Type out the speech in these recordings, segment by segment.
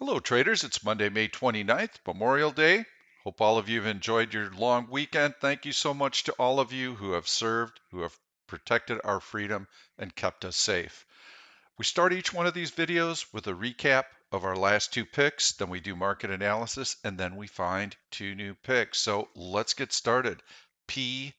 Hello, traders. It's Monday, May 29th, Memorial Day. Hope all of you have enjoyed your long weekend. Thank you so much to all of you who have served, who have protected our freedom and kept us safe. We start each one of these videos with a recap of our last two picks, then we do market analysis, and then we find two new picks. So let's get started. PLTR.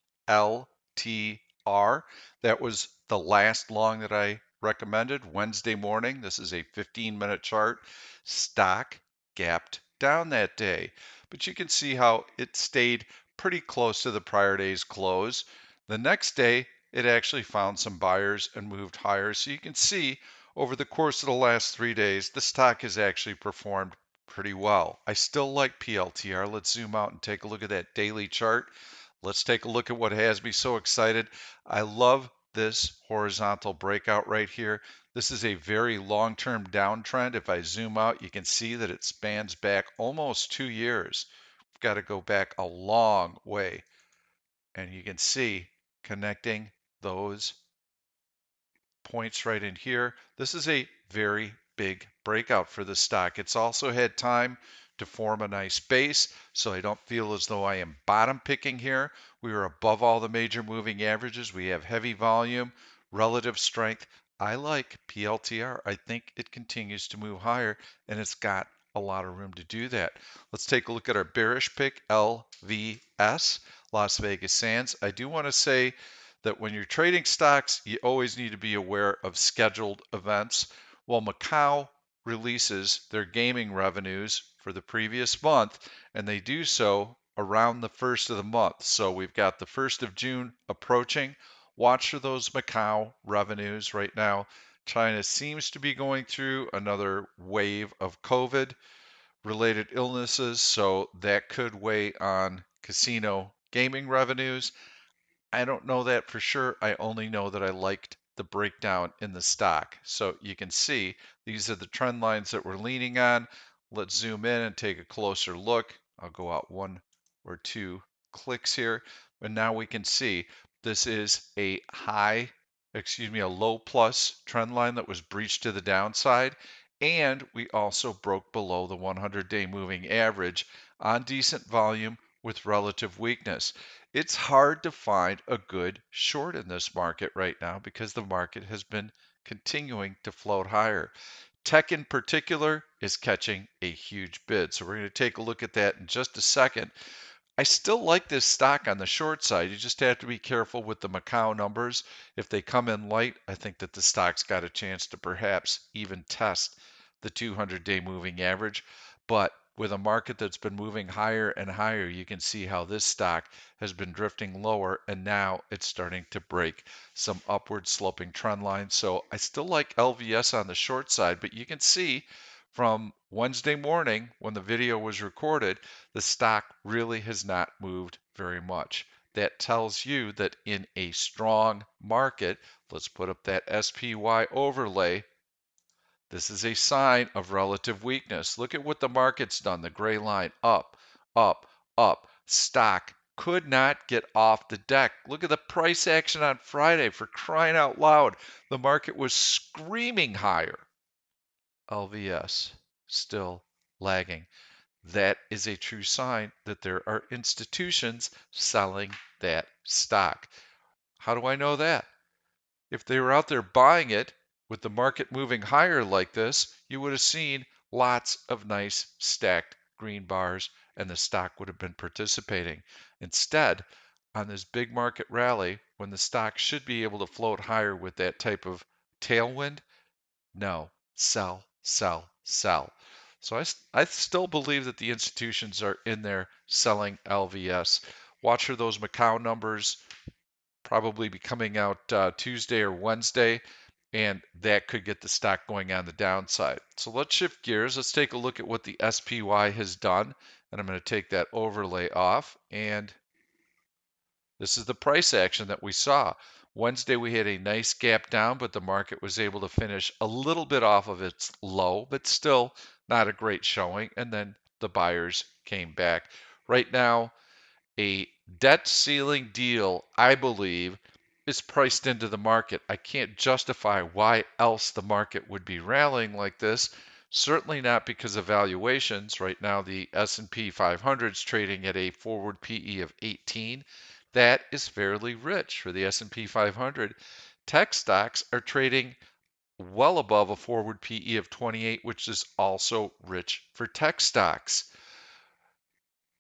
That was the last long that I recommended Wednesday morning. This is a 15-minute chart. Stock gapped down that day, but you can see how it stayed pretty close to the prior day's close. The next day, it actually found some buyers and moved higher. So you can see over the course of the last 3 days, the stock has actually performed pretty well. I still like PLTR. Let's zoom out and take a look at that daily chart. Let's take a look at what has me so excited. I love this horizontal breakout right here. This is a very long-term downtrend. If I zoom out, you can see that it spans back almost 2 years. We've got to go back a long way. And you can see connecting those points right in here. This is a very big breakout for the stock. It's also had time to form a nice base, so I don't feel as though I am bottom picking here. We are above all the major moving averages. We have heavy volume, relative strength. I like PLTR. I think it continues to move higher, and it's got a lot of room to do that. Let's take a look at our bearish pick, LVS, Las Vegas Sands. I do want to say that when you're trading stocks, you always need to be aware of scheduled events. Well, Macau releases their gaming revenues for the previous month, and they do so around the first of the month. So we've got the 1st of June approaching. Watch for those Macau revenues right now. China seems to be going through another wave of COVID related illnesses, so that could weigh on casino gaming revenues. I don't know that for sure. I only know that I liked the breakdown in the stock. So you can see these are the trend lines that we're leaning on. Let's zoom in and take a closer look. I'll go out one or two clicks here. And now we can see this is a a low plus trend line that was breached to the downside. And we also broke below the 100-day moving average on decent volume with relative weakness. It's hard to find a good short in this market right now because the market has been continuing to float higher. Tech in particular is catching a huge bid. So we're going to take a look at that in just a second. I still like this stock on the short side. You just have to be careful with the Macau numbers. If they come in light, I think that the stock's got a chance to perhaps even test the 200-day moving average. But with a market that's been moving higher and higher, you can see how this stock has been drifting lower, and now it's starting to break some upward sloping trend lines. So I still like LVS on the short side, but you can see from Wednesday morning when the video was recorded, the stock really has not moved very much. That tells you that in a strong market, let's put up that SPY overlay. This is a sign of relative weakness. Look at what the market's done. The gray line up, up, up. Stock could not get off the deck. Look at the price action on Friday, for crying out loud. The market was screaming higher. LVS still lagging. That is a true sign that there are institutions selling that stock. How do I know that? If they were out there buying it with the market moving higher like this, you would have seen lots of nice stacked green bars and the stock would have been participating. Instead, on this big market rally, when the stock should be able to float higher with that type of tailwind, no, sell, sell, sell. So I still believe that the institutions are in there selling LVS. Watch for those Macau numbers probably be coming out Tuesday or Wednesday, and that could get the stock going on the downside. So let's shift gears. Let's take a look at what the SPY has done, and I'm going to take that overlay off, and this is the price action that we saw. Wednesday, we had a nice gap down, but the market was able to finish a little bit off of its low, but still not a great showing. And then the buyers came back. Right now, a debt ceiling deal, I believe, is priced into the market. I can't justify why else the market would be rallying like this Certainly not because of valuations. Right now, the S&P 500 is trading at a forward PE of 18. That is fairly rich for the S&P 500. Tech stocks are trading well above a forward PE of 28, which is also rich for tech stocks.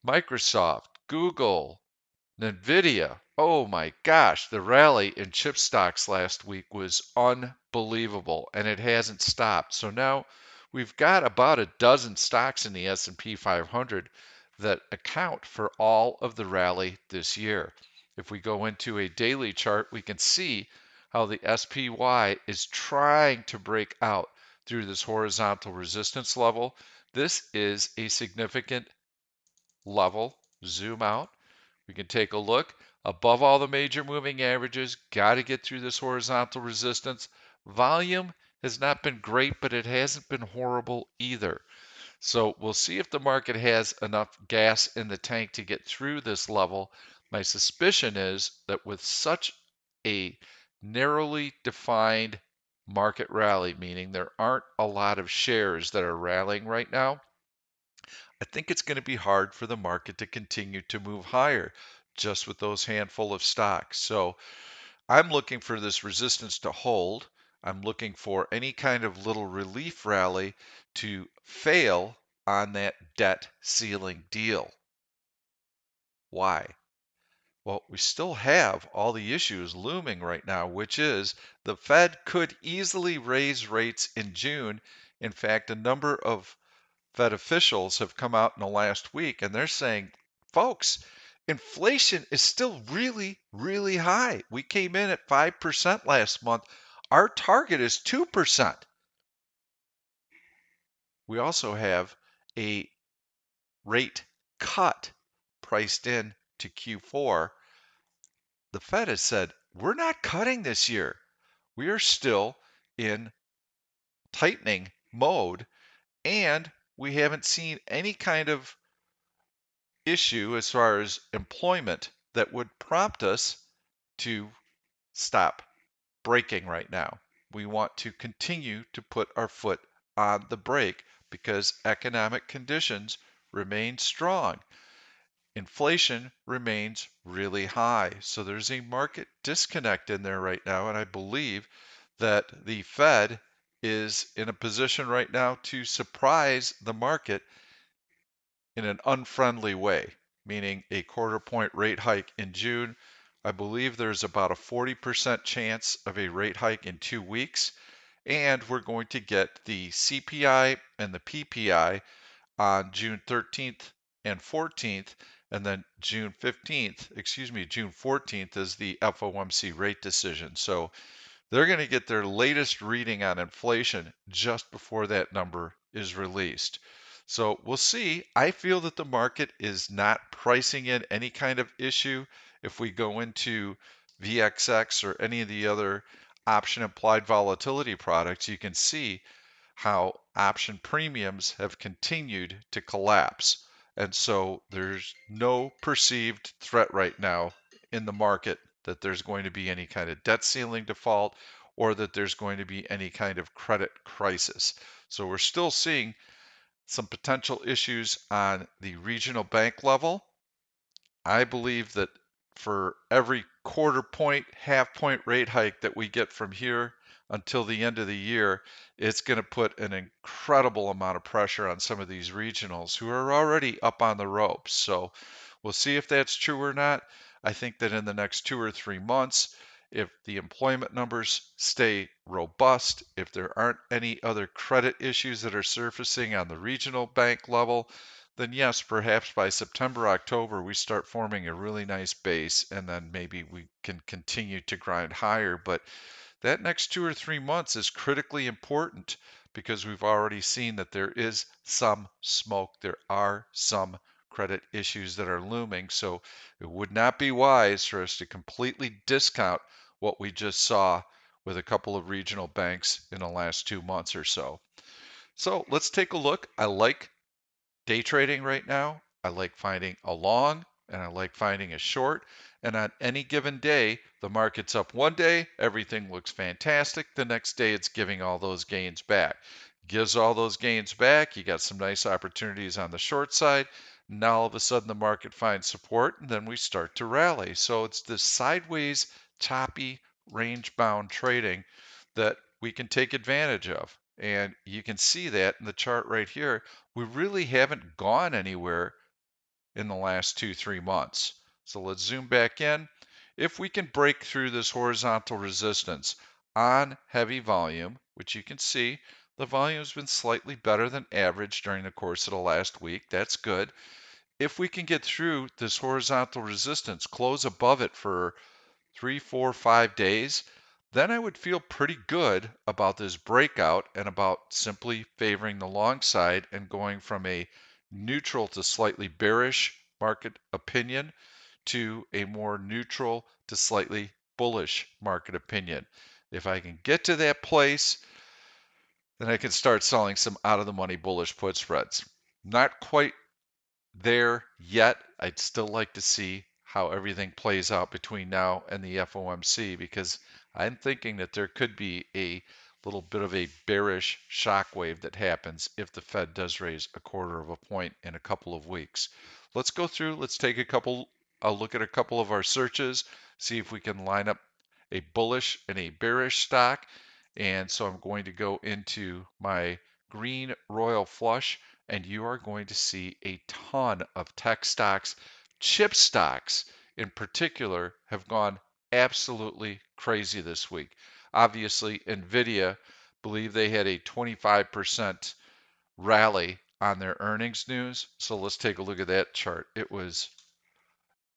Microsoft, Google, Nvidia. Oh my gosh, the rally in chip stocks last week was unbelievable and it hasn't stopped. So now we've got about a dozen stocks in the S&P 500 that account for all of the rally this year. If we go into a daily chart, we can see how the SPY is trying to break out through this horizontal resistance level. This is a significant level. Zoom out. We can take a look above all the major moving averages. Got to get through this horizontal resistance. Volume has not been great, but it hasn't been horrible either. So we'll see if the market has enough gas in the tank to get through this level. My suspicion is that with such a narrowly defined market rally, meaning there aren't a lot of shares that are rallying right now, I think it's going to be hard for the market to continue to move higher just with those handful of stocks. So I'm looking for this resistance to hold. I'm looking for any kind of little relief rally to fail on that debt ceiling deal. Why? Well, we still have all the issues looming right now, which is the Fed could easily raise rates in June. In fact, a number of Fed officials have come out in the last week and they're saying, folks, inflation is still really, really high. We came in at 5% last month. Our target is 2%. We also have a rate cut priced in to Q4. The Fed has said, we're not cutting this year. We are still in tightening mode, and we haven't seen any kind of issue as far as employment that would prompt us to stop braking right now. We want to continue to put our foot on the brake because economic conditions remain strong. Inflation remains really high. So there's a market disconnect in there right now. And I believe that the Fed is in a position right now to surprise the market in an unfriendly way, meaning a quarter point rate hike in June. I believe there's about a 40% chance of a rate hike in 2 weeks. And we're going to get the CPI and the PPI on June 13th and 14th. And then June 14th is the FOMC rate decision. So they're going to get their latest reading on inflation just before that number is released. So we'll see. I feel that the market is not pricing in any kind of issue. If we go into VXX or any of the other option implied volatility products, you can see how option premiums have continued to collapse. And so there's no perceived threat right now in the market that there's going to be any kind of debt ceiling default or that there's going to be any kind of credit crisis. So we're still seeing some potential issues on the regional bank level. I believe that for every quarter point, half point rate hike that we get from here until the end of the year, it's going to put an incredible amount of pressure on some of these regionals who are already up on the ropes. So we'll see if that's true or not. I think that in the next 2 or 3 months, if the employment numbers stay robust, if there aren't any other credit issues that are surfacing on the regional bank level, then yes, perhaps by September, October, we start forming a really nice base, and then maybe we can continue to grind higher. But that next 2 or 3 months is critically important because we've already seen that there is some smoke. There are some credit issues that are looming. So it would not be wise for us to completely discount what we just saw with a couple of regional banks in the last 2 months or so. So let's take a look. I like day trading right now. I like finding a long and I like finding a short. And on any given day, the market's up one day, everything looks fantastic. The next day, it's giving all those gains back. gives all those gains back. You got some nice opportunities on the short side. Now all of a sudden the market finds support and then we start to rally. So it's this sideways, choppy, range bound trading that we can take advantage of. And you can see that in the chart right here. We really haven't gone anywhere in the last 2-3 months. So let's zoom back in. If we can break through this horizontal resistance on heavy volume, which you can see, the volume has been slightly better than average during the course of the last week. That's good. If we can get through this horizontal resistance, close above it for 3, 4, 5 days, then I would feel pretty good about this breakout and about simply favoring the long side and going from a neutral to slightly bearish market opinion to a more neutral to slightly bullish market opinion. If I can get to that place, then I can start selling some out of the money bullish put spreads. Not quite there yet. I'd still like to see how everything plays out between now and the FOMC because I'm thinking that there could be a little bit of a bearish shock wave that happens if the Fed does raise a quarter of a point in a couple of weeks. Let's go through, let's take a look at a couple of our searches, see if we can line up a bullish and a bearish stock. And so I'm going to go into my green royal flush and you are going to see a ton of tech stocks. Chip stocks in particular have gone absolutely crazy this week. Obviously, Nvidia believe they had a 25% rally on their earnings news. So let's take a look at that chart. It was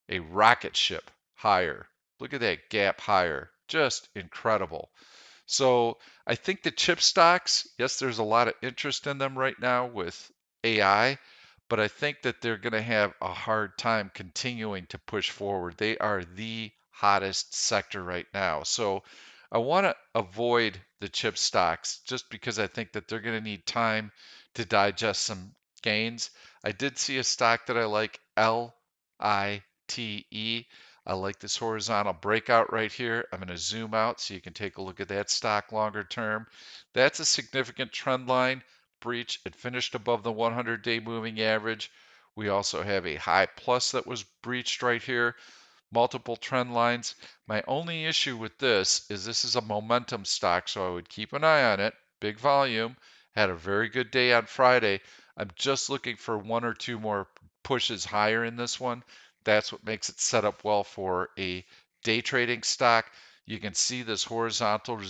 a rocket ship higher. Look at that gap higher. Just incredible. So I think the chip stocks, yes, there's a lot of interest in them right now with AI, but I think that they're going to have a hard time continuing to push forward. They are the hottest sector right now. So I want to avoid the chip stocks just because I think that they're going to need time to digest some gains. I did see a stock that I like, LITE. I like this horizontal breakout right here. I'm going to zoom out so you can take a look at that stock longer term. That's a significant trend line breach. It finished above the 100-day moving average. We also have a high plus that was breached right here. Multiple trend lines. My only issue with this is a momentum stock, so I would keep an eye on it. Big volume. Had a very good day on Friday. I'm just looking for one or two more pushes higher in this one. That's what makes it set up well for a day trading stock. You can see this horizontal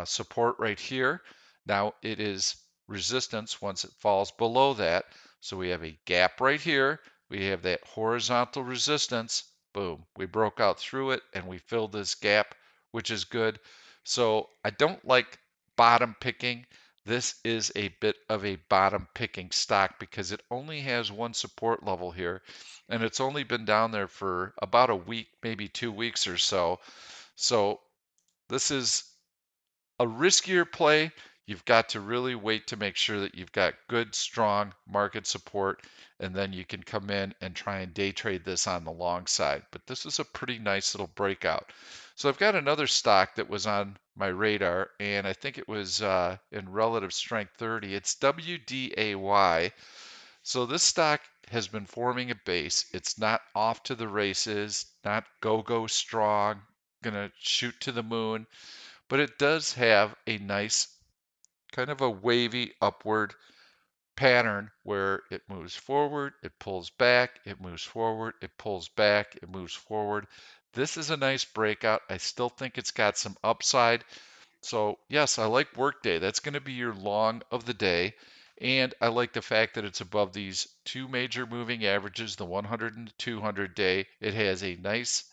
support right here. Now it is resistance once it falls below that. So we have a gap right here. We have that horizontal resistance. Boom, we broke out through it and we filled this gap, which is good. So I don't like bottom picking. This is a bit of a bottom picking stock because it only has one support level here and it's only been down there for about a week, maybe 2 weeks or so. So this is a riskier play. You've got to really wait to make sure that you've got good, strong market support, and then you can come in and try and day trade this on the long side. But this is a pretty nice little breakout. So I've got another stock that was on my radar, and I think it was in relative strength 30. It's WDAY. So this stock has been forming a base. It's not off to the races, not go strong, gonna shoot to the moon, but it does have a nice kind of a wavy upward pattern where it moves forward, it pulls back, it moves forward, it pulls back, it moves forward. This is a nice breakout. I still think it's got some upside. So yes, I like workday. That's going to be your long of the day. And I like the fact that it's above these two major moving averages, the 100 and the 200 day. It has a nice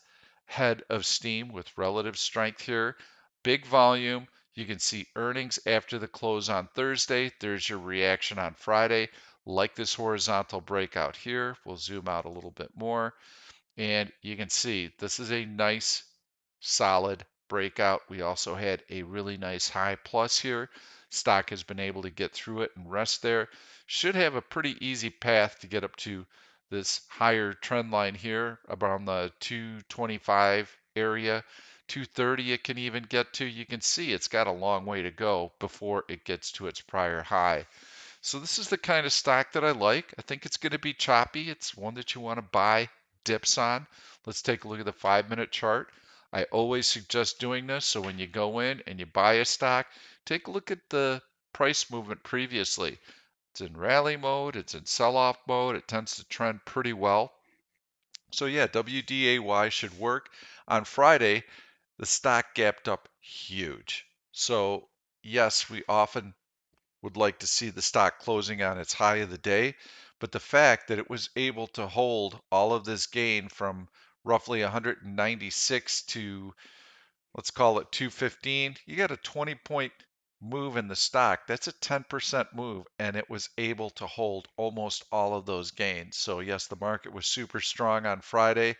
head of steam with relative strength here. Big volume. You can see earnings after the close on Thursday. There's your reaction on Friday. Like this horizontal breakout here. We'll zoom out a little bit more. And you can see this is a nice solid breakout. We also had a really nice high plus here. Stock has been able to get through it and rest there. Should have a pretty easy path to get up to this higher trend line here around the 225 area. 230 it can even get to. You can see it's got a long way to go before it gets to its prior high. So this is the kind of stock that I like. I think it's going to be choppy. It's one that you want to buy dips on. Let's take a look at the 5-minute chart. I always suggest doing this. So when you go in and you buy a stock, take a look at the price movement previously. It's in rally mode. It's in sell-off mode. It tends to trend pretty well. So yeah, WDAY should work. On Friday, the stock gapped up huge. So yes, we often would like to see the stock closing on its high of the day, but the fact that it was able to hold all of this gain from roughly 196 to, let's call it 215, you got a 20-point move in the stock. That's a 10% move, and it was able to hold almost all of those gains. So yes, the market was super strong on Friday.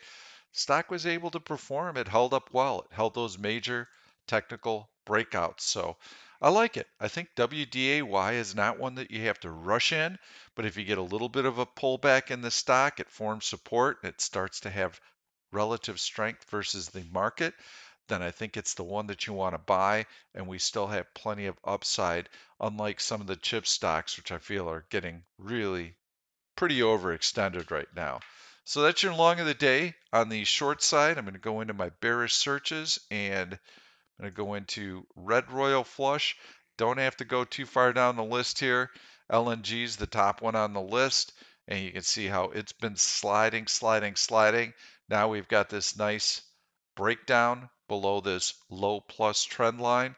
Stock was able to perform. It held up well. It held those major technical breakouts. So I like it. I think WDAY is not one that you have to rush in, but if you get a little bit of a pullback in the stock, it forms support, it starts to have relative strength versus the market, then I think it's the one that you want to buy. And we still have plenty of upside, unlike some of the chip stocks, which I feel are getting really pretty overextended right now. So that's your long of the day. On the short side, I'm going to go into my bearish searches and I'm going to go into red royal flush. Don't have to go too far down the list here. LNG is the top one on the list, and you can see how it's been sliding, sliding, sliding. Now we've got this nice breakdown below this low plus trend line.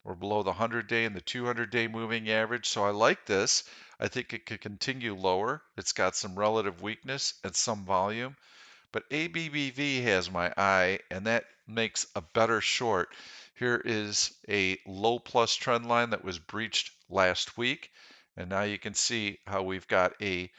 We're below the 100-day and the 200-day moving average, so I like this. I think it could continue lower. It's got some relative weakness and some volume. But ABBV has my eye, and that makes a better short. Here is a low plus trend line that was breached last week. And now you can see how we've got a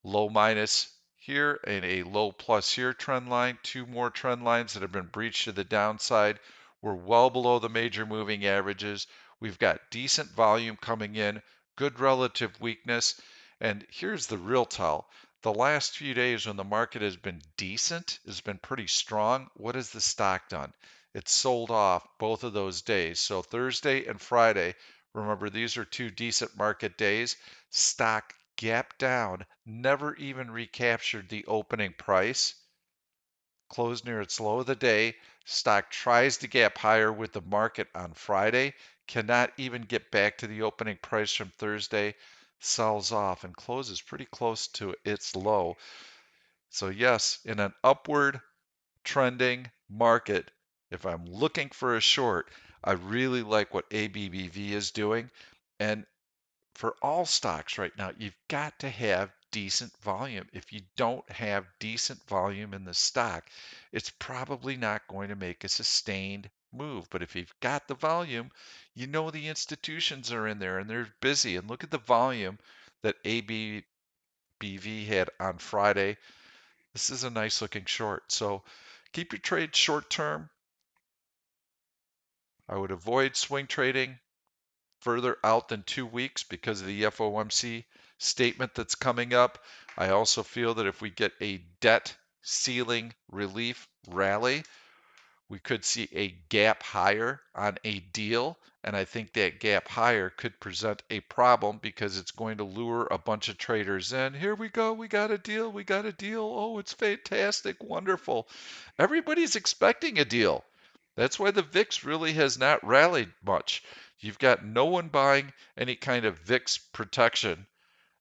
low minus here and a low plus here trend line. Two more trend lines that have been breached to the downside. We're well below the major moving averages. We've got decent volume coming in, good relative weakness. And here's the real tell. The last few days when the market has been decent, has been pretty strong, what has the stock done? It's sold off both of those days. So Thursday and Friday, remember these are two decent market days. Stock gapped down, never even recaptured the opening price, closed near its low of the day. Stock tries to gap higher with the market on Friday, cannot even get back to the opening price from Thursday, sells off and closes pretty close to its low. So yes, in an upward trending market, if I'm looking for a short, I really like what ABBV is doing. And for all stocks right now, you've got to have decent volume. If you don't have decent volume in the stock, it's probably not going to make a sustained move. But if you've got the volume, you know the institutions are in there and they're busy. And look at the volume that ABBV had on Friday. This is a nice looking short. So keep your trade short term. I would avoid swing trading further out than 2 weeks because of the FOMC statement that's coming up. I also feel that if we get a debt ceiling relief rally, we could see a gap higher on a deal. And I think that gap higher could present a problem because it's going to lure a bunch of traders in. Here we go. We got a deal. We got a deal. Oh, it's fantastic. Wonderful. Everybody's expecting a deal. That's why the VIX really has not rallied much. You've got no one buying any kind of VIX protection,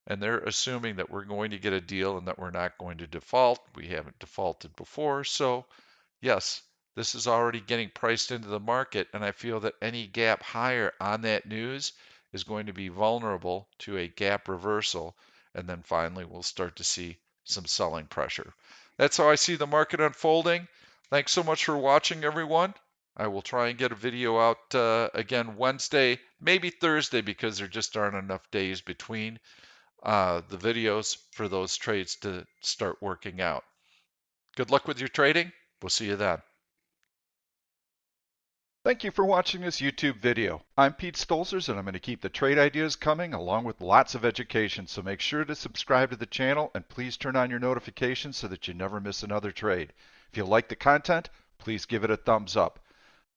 and they're assuming that we're going to get a deal and that we're not going to default. We haven't defaulted before, so yes, this is already getting priced into the market, and I feel that any gap higher on that news is going to be vulnerable to a gap reversal, and then finally we'll start to see some selling pressure. That's how I see the market unfolding. Thanks so much for watching, everyone. I will try and get a video out again Wednesday, maybe Thursday, because there just aren't enough days between the videos for those trades to start working out. Good luck with your trading. We'll see you then. Thank you for watching this YouTube video. I'm Pete Stolzers, and I'm going to keep the trade ideas coming along with lots of education, so make sure to subscribe to the channel and please turn on your notifications so that you never miss another trade. If you like the content, please give it a thumbs up.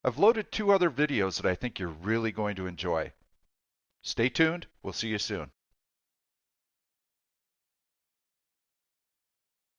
I've loaded 2 other videos that I think you're really going to enjoy. Stay tuned. We'll see you soon.